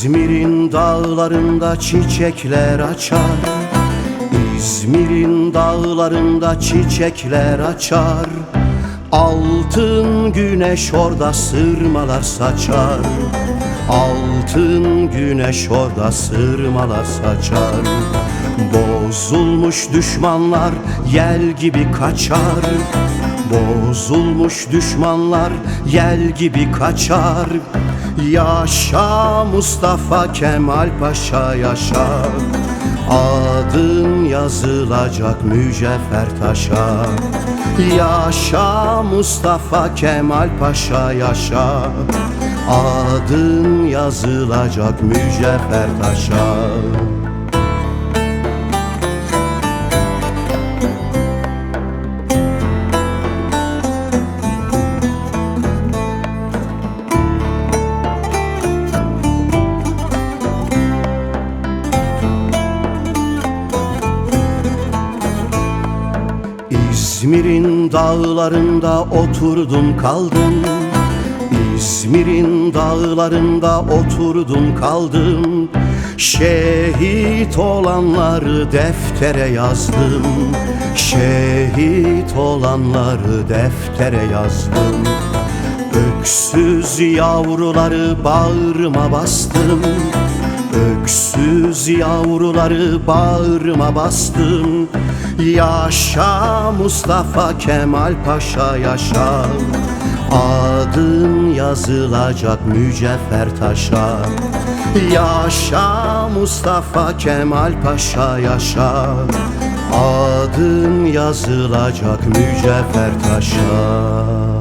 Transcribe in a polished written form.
İzmir'in dağlarında çiçekler açar, İzmir'in dağlarında çiçekler açar. Altın güneş orada sırmalar saçar, altın güneş orada sırmalar saçar. Bozulmuş düşmanlar yel gibi kaçar, bozulmuş düşmanlar yel gibi kaçar. Yaşa Mustafa Kemal Paşa yaşa, adın yazılacak mücevher taşa. Yaşa Mustafa Kemal Paşa yaşa, adın yazılacak mücevher taşa. İzmir'in dağlarında oturdum kaldım, İzmir'in dağlarında oturdum kaldım. Şehit olanları deftere yazdım, şehit olanları deftere yazdım. Öksüz yavruları bağrıma bastım, öksüz yavruları bağrıma bastım. Yaşa Mustafa Kemal Paşa yaşa, adın yazılacak mücevher taşa. Yaşa Mustafa Kemal Paşa yaşa, adın yazılacak mücevher taşa.